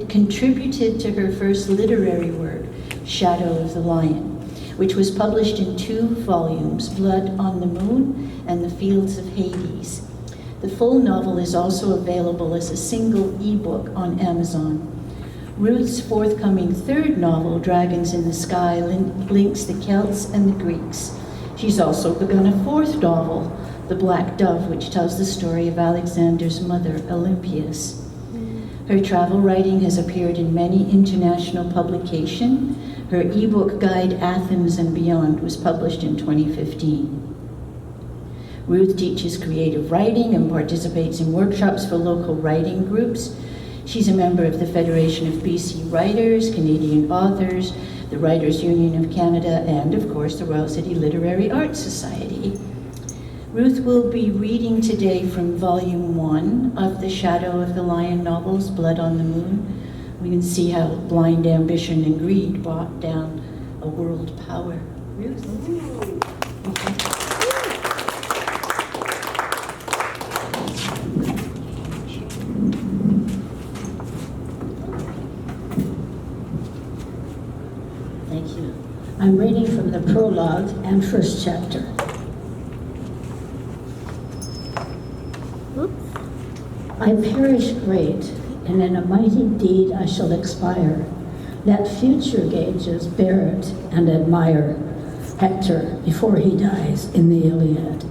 contributed to her first literary work, Shadow of the Lion, which was published in 2 volumes, Blood on the Moon and The Fields of Hades. The full novel is also available as a single ebook on Amazon. Ruth's forthcoming 3rd novel, Dragons in the Sky, links the Celts and the Greeks. She's also begun a 4th novel, The Black Dove, which tells the story of Alexander's mother, Olympias. Her travel writing has appeared in many international publications. Her ebook guide, Athens and Beyond, was published in 2015. Ruth teaches creative writing and participates in workshops for local writing groups. She's a member of the Federation of BC Writers, Canadian Authors, the Writers' Union of Canada, and of course the Royal City Literary Arts Society. Ruth will be reading today from Volume 1 of the Shadow of the Lion novels, Blood on the Moon. We can see how blind ambition and greed brought down a world power. Ruth? Thank you. I'm reading from the prologue and first chapter. I perish great, and in a mighty deed I shall expire. Let future gauges bear it and admire Hector before he dies in the Iliad.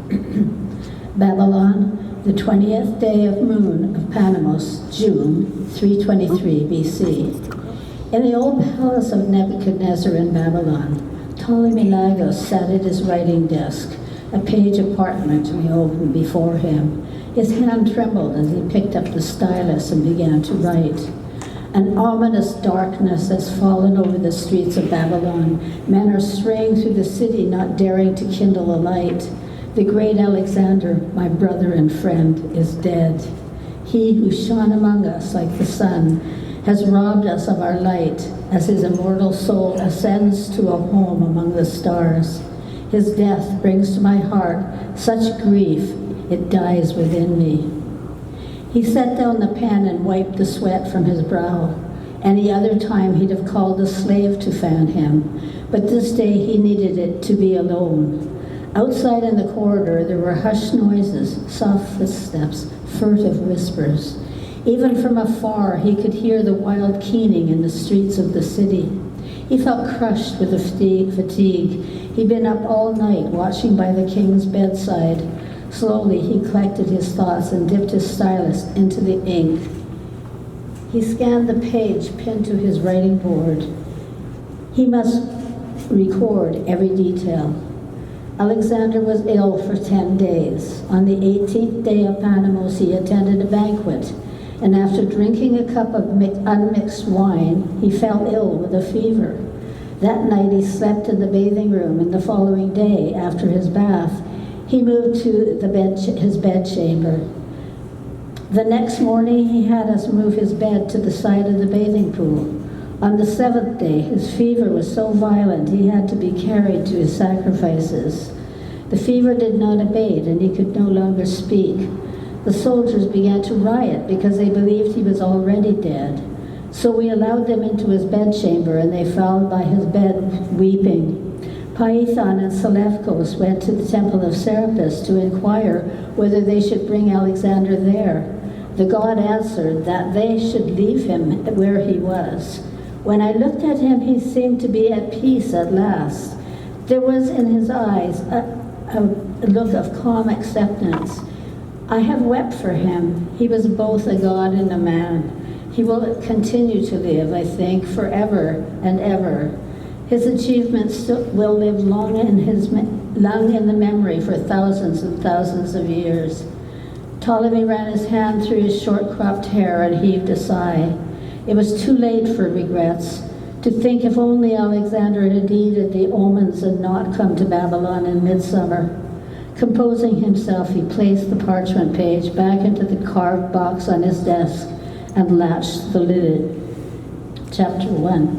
Babylon, the 20th day of moon of Panamos, June 323 BC. In the old palace of Nebuchadnezzar in Babylon, Ptolemy Lagos sat at his writing desk, a page of parchment opened before him. His hand trembled as he picked up the stylus and began to write. An ominous darkness has fallen over the streets of Babylon. Men are straying through the city, not daring to kindle a light. The great Alexander, my brother and friend, is dead. He who shone among us like the sun has robbed us of our light as his immortal soul ascends to a home among the stars. His death brings to my heart such grief it dies within me. He set down the pen and wiped the sweat from his brow. Any other time he'd have called a slave to fan him, but this day he needed it to be alone. Outside in the corridor there were hushed noises, soft footsteps, furtive whispers. Even from afar he could hear the wild keening in the streets of the city. He felt crushed with the fatigue. He'd been up all night watching by the king's bedside. Slowly he collected his thoughts and dipped his stylus into the ink. He scanned the page pinned to his writing board. He must record every detail. Alexander was ill for 10 days. On the 18th day of Panamos, he attended a banquet, and after drinking a cup of unmixed wine, he fell ill with a fever. That night he slept in the bathing room, and the following day, after his bath, he moved to his bedchamber. The next morning, he had us move his bed to the side of the bathing pool. On the 7th day, his fever was so violent he had to be carried to his sacrifices. The fever did not abate, and he could no longer speak. The soldiers began to riot because they believed he was already dead. So we allowed them into his bedchamber, and they found by his bed weeping. Python and Seleucus went to the temple of Serapis to inquire whether they should bring Alexander there. The god answered that they should leave him where he was. When I looked at him, he seemed to be at peace at last. There was in his eyes a look of calm acceptance. I have wept for him. He was both a god and a man. He will continue to live, I think, forever and ever. His achievements will live long in the memory for thousands and thousands of years. Ptolemy ran his hand through his short-cropped hair and heaved a sigh. It was too late for regrets. To think if only Alexander had heeded the omens and not come to Babylon in midsummer. Composing himself, he placed the parchment page back into the carved box on his desk and latched the lid. Chapter 1.